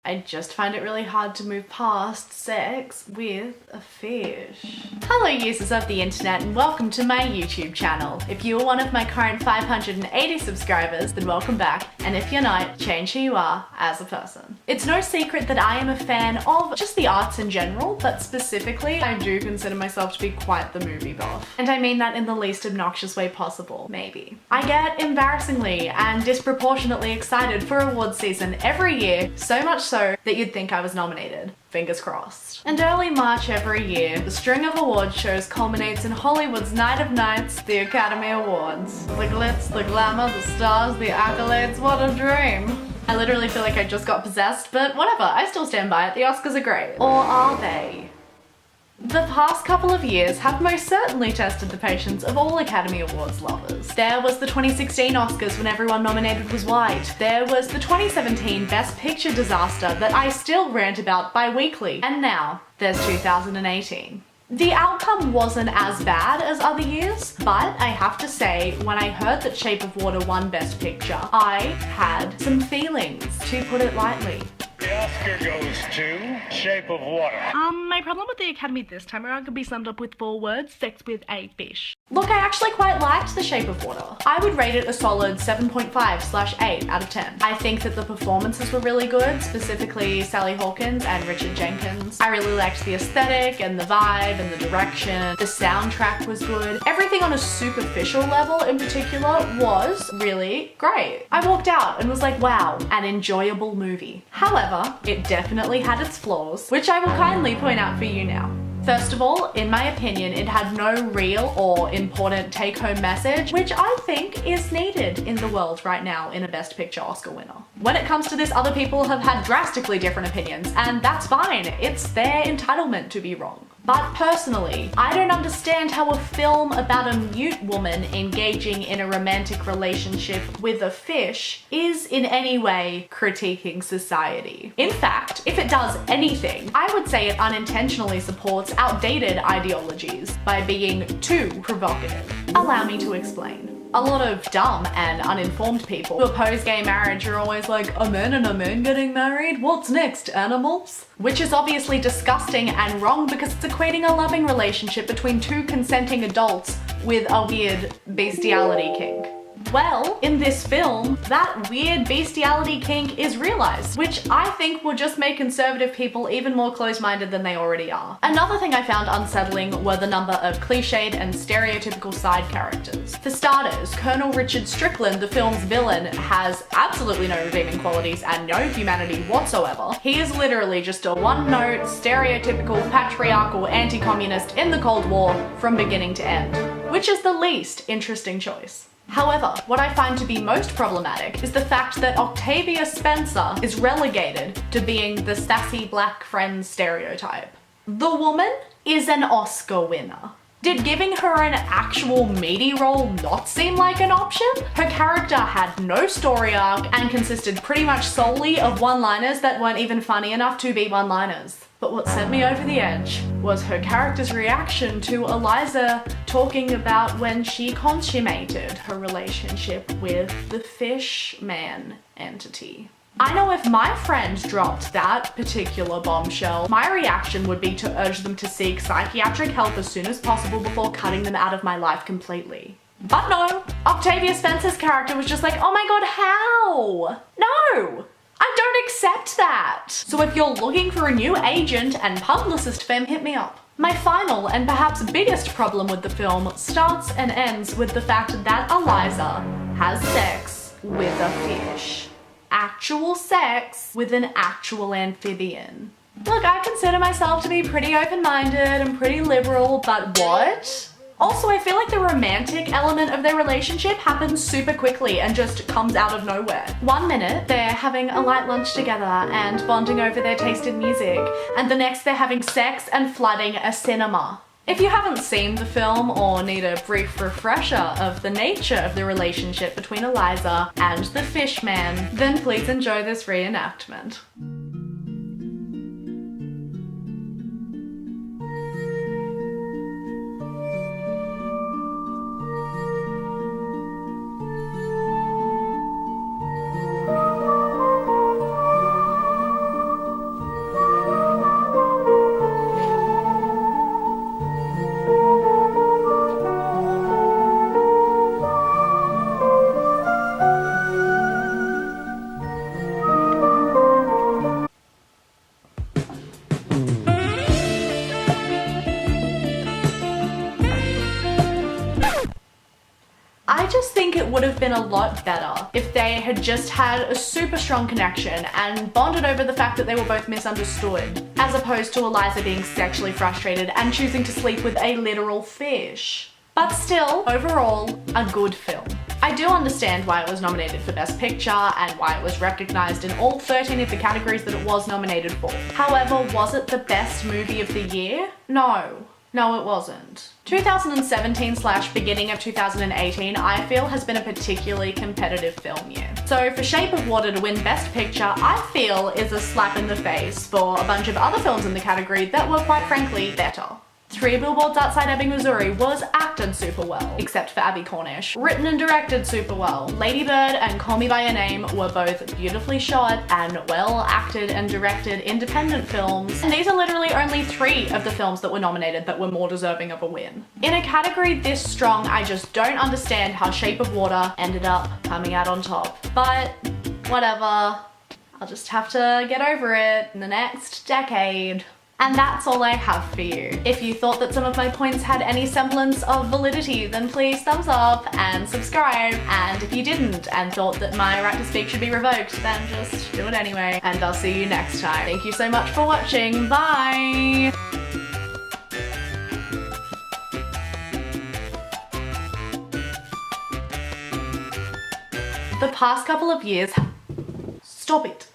I just find it really hard to move past sex with a fish. Hello users of the internet and welcome to my YouTube channel. If you are one of my current 580 subscribers, then welcome back. And if you're not, change who you are as a person. It's no secret that I am a fan of just the arts in general, but specifically, I do consider myself to be quite the movie buff. And I mean that in the least obnoxious way possible, maybe. I get embarrassingly and disproportionately excited for awards season every year, so much so that you'd think I was nominated. Fingers crossed. And early March every year, the string of award shows culminates in Hollywood's Night of Nights, the Academy Awards. The glitz, the glamour, the stars, the accolades, what a dream. I literally feel like I just got possessed, but whatever, I still stand by it. The Oscars are great. Or are they? The past couple of years have most certainly tested the patience of all Academy Awards lovers. There was the 2016 Oscars when everyone nominated was white. There was the 2017 Best Picture disaster that I still rant about bi-weekly. And now, there's 2018. The outcome wasn't as bad as other years, but I have to say, when I heard that Shape of Water won Best Picture, I had some feelings, to put it lightly. The Oscar goes to Shape of Water. My problem with the Academy this time around can be summed up with 4 words: sex with a fish. Look, I actually quite liked The Shape of Water. I would rate it a solid 7.5/8 out of 10. I think that the performances were really good, specifically Sally Hawkins and Richard Jenkins. I really liked the aesthetic and the vibe and the direction. The soundtrack was good. Everything on a superficial level in particular was really great. I walked out and was like, wow, an enjoyable movie. However, it definitely had its flaws, which I will kindly point out for you now. First of all, in my opinion, it had no real or important take-home message, which I think is needed in the world right now in a Best Picture Oscar winner. When it comes to this, other people have had drastically different opinions, and that's fine. It's their entitlement to be wrong. But personally, I don't understand how a film about a mute woman engaging in a romantic relationship with a fish is in any way critiquing society. In fact, if it does anything, I would say it unintentionally supports outdated ideologies by being too provocative. Allow me to explain. A lot of dumb and uninformed people who oppose gay marriage are always like, a man and a man getting married? What's next, animals? Which is obviously disgusting and wrong because it's equating a loving relationship between 2 consenting adults with a weird bestiality kink. Well, in this film, that weird bestiality kink is realized, which I think will just make conservative people even more close-minded than they already are. Another thing I found unsettling were the number of cliched and stereotypical side characters. For starters, Colonel Richard Strickland, the film's villain, has absolutely no redeeming qualities and no humanity whatsoever. He is literally just a one-note, stereotypical, patriarchal anti-communist in the Cold War from beginning to end, which is the least interesting choice. However, what I find to be most problematic is the fact that Octavia Spencer is relegated to being the sassy black friend stereotype. The woman is an Oscar winner. Did giving her an actual meaty role not seem like an option? Her character had no story arc and consisted pretty much solely of one-liners that weren't even funny enough to be one-liners. But what sent me over the edge was her character's reaction to Eliza talking about when she consummated her relationship with the fish man entity. I know if my friend dropped that particular bombshell, my reaction would be to urge them to seek psychiatric help as soon as possible before cutting them out of my life completely. But no, Octavia Spencer's character was just like, oh my god, how? No! I don't accept that! So if you're looking for a new agent and publicist femme, hit me up. My final and perhaps biggest problem with the film starts and ends with the fact that Eliza has sex with a fish. Actual sex with an actual amphibian. Look, I consider myself to be pretty open-minded and pretty liberal, but what? Also, I feel like the romantic element of their relationship happens super quickly and just comes out of nowhere. One minute, they're having a light lunch together and bonding over their taste in music, and the next they're having sex and flooding a cinema. If you haven't seen the film or need a brief refresher of the nature of the relationship between Eliza and the fish man, then please enjoy this reenactment. have been a lot better if they had just had a super strong connection and bonded over the fact that they were both misunderstood, as opposed to Eliza being sexually frustrated and choosing to sleep with a literal fish. But still, overall, a good film. I do understand why it was nominated for Best Picture and why it was recognised in all 13 of the categories that it was nominated for. However, was it the best movie of the year? No. No, it wasn't. 2017/beginning of 2018, I feel, has been a particularly competitive film year. So for Shape of Water to win Best Picture, I feel is a slap in the face for a bunch of other films in the category that were quite frankly better. 3 Billboards Outside Ebbing, Missouri was acted super well, except for Abby Cornish. Written and directed super well. Lady Bird and Call Me By Your Name were both beautifully shot and well acted and directed independent films. And these are literally only 3 of the films that were nominated that were more deserving of a win. In a category this strong, I just don't understand how Shape of Water ended up coming out on top. But whatever. I'll just have to get over it in the next decade. And that's all I have for you. If you thought that some of my points had any semblance of validity, then please thumbs up and subscribe. And if you didn't and thought that my right to speak should be revoked, then just do it anyway. And I'll see you next time. Thank you so much for watching. Bye! The past couple of years... Stop it.